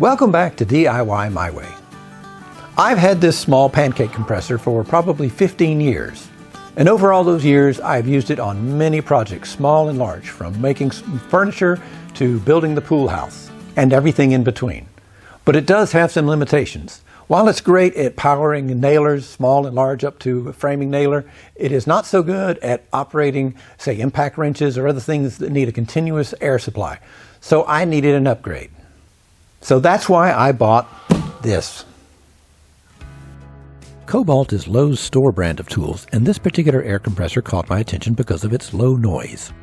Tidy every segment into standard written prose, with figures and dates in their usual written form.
Welcome back to DIY My Way. I've had this small pancake compressor for probably 15 years. And over all those years, I've used it on many projects, small and large, from making furniture to building the pool house and everything in between. But it does have some limitations. While it's great at powering nailers, small and large up to a framing nailer, it is not so good at operating, say, impact wrenches or other things that need a continuous air supply. So I needed an upgrade. So that's why I bought this. Kobalt is Lowe's store brand of tools, and this particular air compressor caught my attention because of its low noise.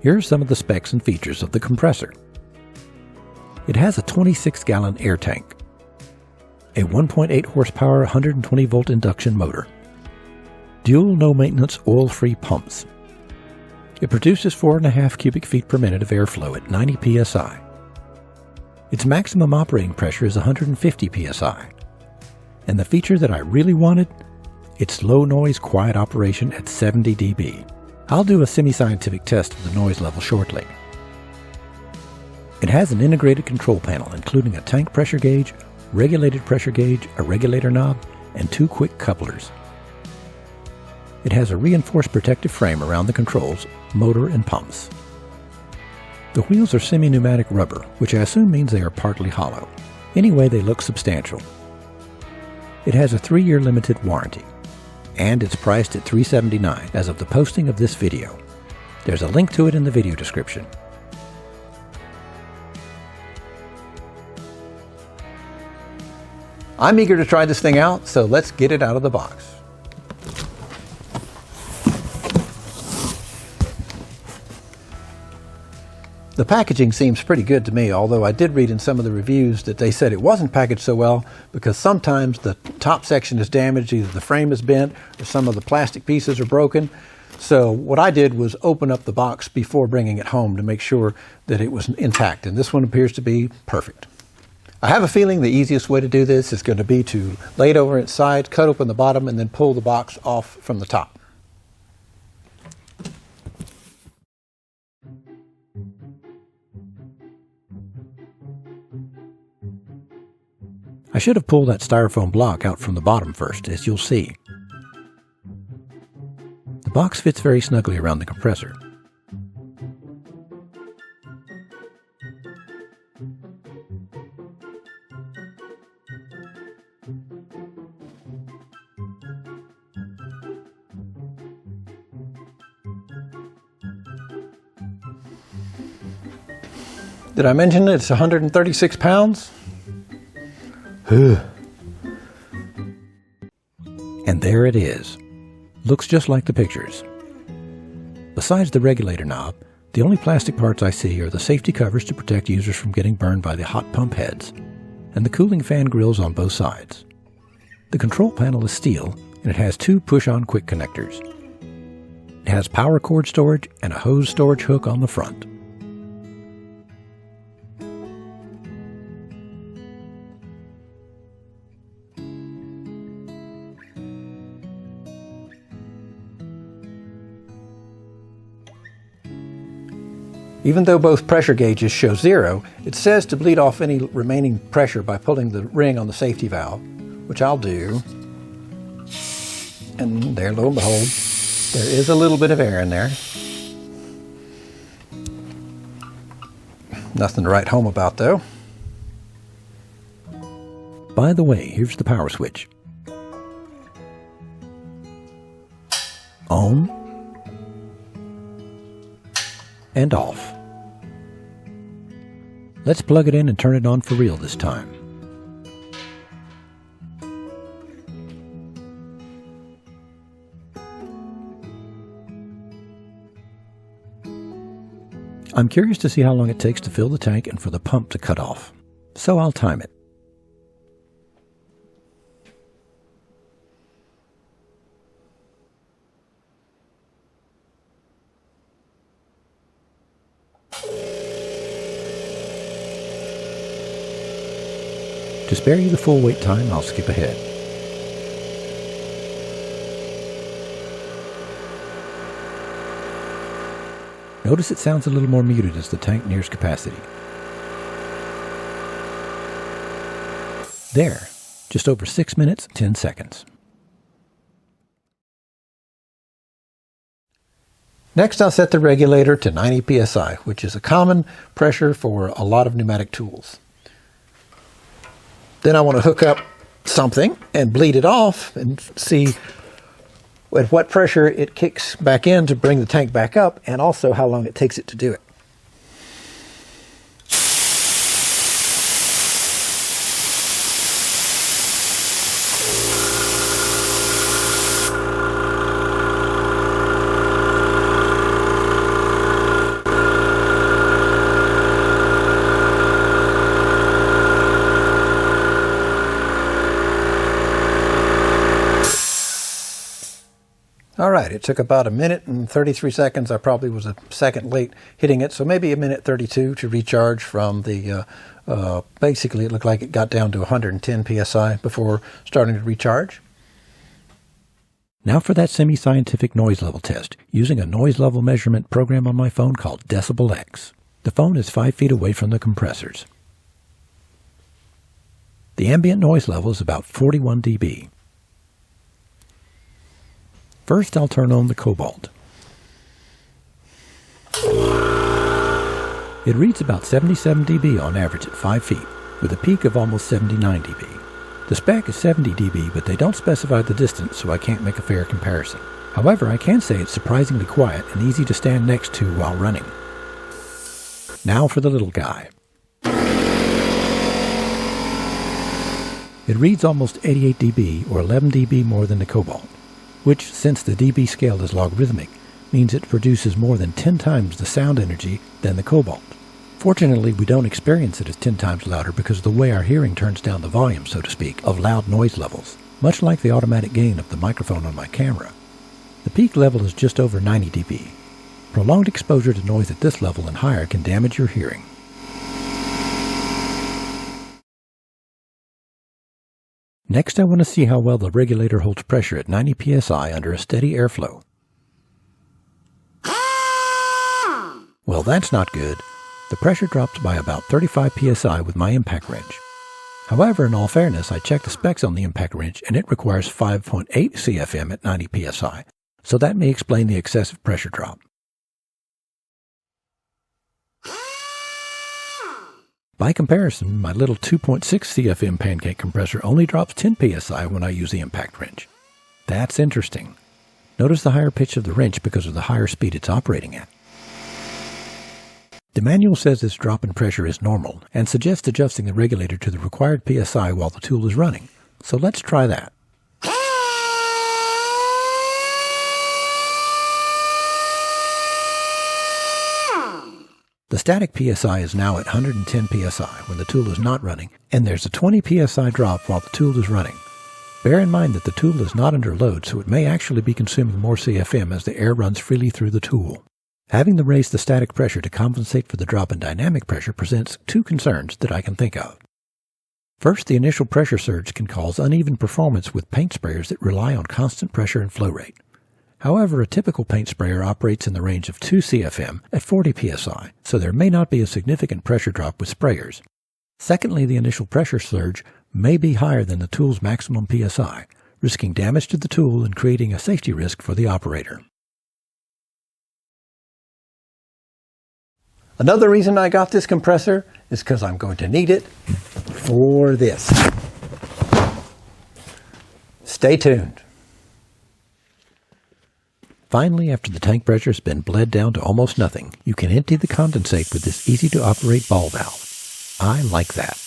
Here are some of the specs and features of the compressor. It has a 26-gallon air tank, a 1.8 horsepower 120 volt induction motor, dual no maintenance oil-free pumps. It produces 4.5 cubic feet per minute of airflow at 90 psi. Its maximum operating pressure is 150 psi. And the feature that I really wanted, its low noise quiet operation at 70 dB. I'll do a semi-scientific test of the noise level shortly. It has an integrated control panel including a tank pressure gauge, regulated pressure gauge, a regulator knob, and 2 quick couplers. It has a reinforced protective frame around the controls, motor, and pumps. The wheels are semi-pneumatic rubber, which I assume means they are partly hollow. Anyway, they look substantial. It has a 3-year limited warranty, and it's priced at $379 as of the posting of this video. There's a link to it in the video description. I'm eager to try this thing out, so let's get it out of the box. The packaging seems pretty good to me, although I did read in some of the reviews that they said it wasn't packaged so well because sometimes the top section is damaged, either the frame is bent or some of the plastic pieces are broken. So what I did was open up the box before bringing it home to make sure that it was intact, and this one appears to be perfect. I have a feeling the easiest way to do this is going to be to lay it over its side, cut open the bottom, and then pull the box off from the top. I should have pulled that styrofoam block out from the bottom first, as you'll see. The box fits very snugly around the compressor. Did I mention it's 136 pounds? And there it is. Looks just like the pictures. Besides the regulator knob, the only plastic parts I see are the safety covers to protect users from getting burned by the hot pump heads, and the cooling fan grills on both sides. The control panel is steel, and it has 2 push-on quick connectors. It has power cord storage and a hose storage hook on the front. Even though both pressure gauges show 0, it says to bleed off any remaining pressure by pulling the ring on the safety valve, which I'll do. And there, lo and behold, there is a little bit of air in there. Nothing to write home about, though. By the way, here's the power switch. On and off. Let's plug it in and turn it on for real this time. I'm curious to see how long it takes to fill the tank and for the pump to cut off, so I'll time it. To spare you the full wait time, I'll skip ahead. Notice it sounds a little more muted as the tank nears capacity. There, just over 6 minutes, 10 seconds. Next, I'll set the regulator to 90 psi, which is a common pressure for a lot of pneumatic tools. Then I want to hook up something and bleed it off and see at what pressure it kicks back in to bring the tank back up, and also how long it takes it to do it. All right, it took about 1 minute and 33 seconds. I probably was a second late hitting it, so maybe 1 minute 32 to recharge from the, basically it looked like it got down to 110 psi before starting to recharge. Now for that semi-scientific noise level test, using a noise level measurement program on my phone called Decibel X. The phone is 5 feet away from the compressors. The ambient noise level is about 41 dB. First, I'll turn on the Kobalt. It reads about 77 dB on average at 5 feet, with a peak of almost 79 dB. The spec is 70 dB, but they don't specify the distance, so I can't make a fair comparison. However, I can say it's surprisingly quiet and easy to stand next to while running. Now for the little guy. It reads almost 88 dB, or 11 dB more than the Kobalt, which, since the dB scale is logarithmic, means it produces more than 10 times the sound energy than the Kobalt. Fortunately, we don't experience it as 10 times louder because of the way our hearing turns down the volume, so to speak, of loud noise levels, much like the automatic gain of the microphone on my camera. The peak level is just over 90 dB. Prolonged exposure to noise at this level and higher can damage your hearing. Next, I want to see how well the regulator holds pressure at 90 psi under a steady airflow. Well, that's not good. The pressure drops by about 35 psi with my impact wrench. However, in all fairness, I checked the specs on the impact wrench and it requires 5.8 CFM at 90 psi, so that may explain the excessive pressure drop. By comparison, my little 2.6 CFM pancake compressor only drops 10 psi when I use the impact wrench. That's interesting. Notice the higher pitch of the wrench because of the higher speed it's operating at. The manual says this drop in pressure is normal and suggests adjusting the regulator to the required psi while the tool is running. So let's try that. The static PSI is now at 110 PSI when the tool is not running, and there's a 20 PSI drop while the tool is running. Bear in mind that the tool is not under load, so it may actually be consuming more CFM as the air runs freely through the tool. Having to raise the static pressure to compensate for the drop in dynamic pressure presents two concerns that I can think of. First, the initial pressure surge can cause uneven performance with paint sprayers that rely on constant pressure and flow rate. However, a typical paint sprayer operates in the range of 2 CFM at 40 psi, so there may not be a significant pressure drop with sprayers. Secondly, the initial pressure surge may be higher than the tool's maximum psi, risking damage to the tool and creating a safety risk for the operator. Another reason I got this compressor is because I'm going to need it for this. Stay tuned. Finally, after the tank pressure has been bled down to almost nothing, you can empty the condensate with this easy-to-operate ball valve. I like that.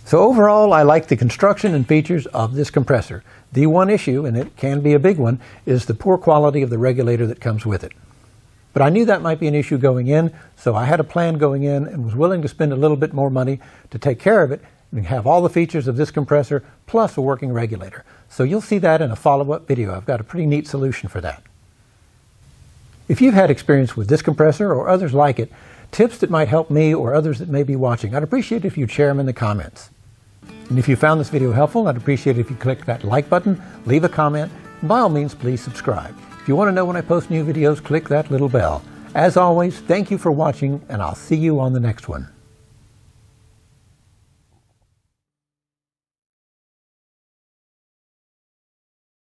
So overall, I like the construction and features of this compressor. The one issue, and it can be a big one, is the poor quality of the regulator that comes with it. But I knew that might be an issue going in, so I had a plan going in and was willing to spend a little bit more money to take care of it and have all the features of this compressor plus a working regulator. So you'll see that in a follow-up video. I've got a pretty neat solution for that. If you've had experience with this compressor or others like it, tips that might help me or others that may be watching, I'd appreciate it if you'd share them in the comments. And if you found this video helpful, I'd appreciate it if you click that like button, leave a comment, and by all means, please subscribe. If you want to know when I post new videos, click that little bell. As always, thank you for watching, and I'll see you on the next one.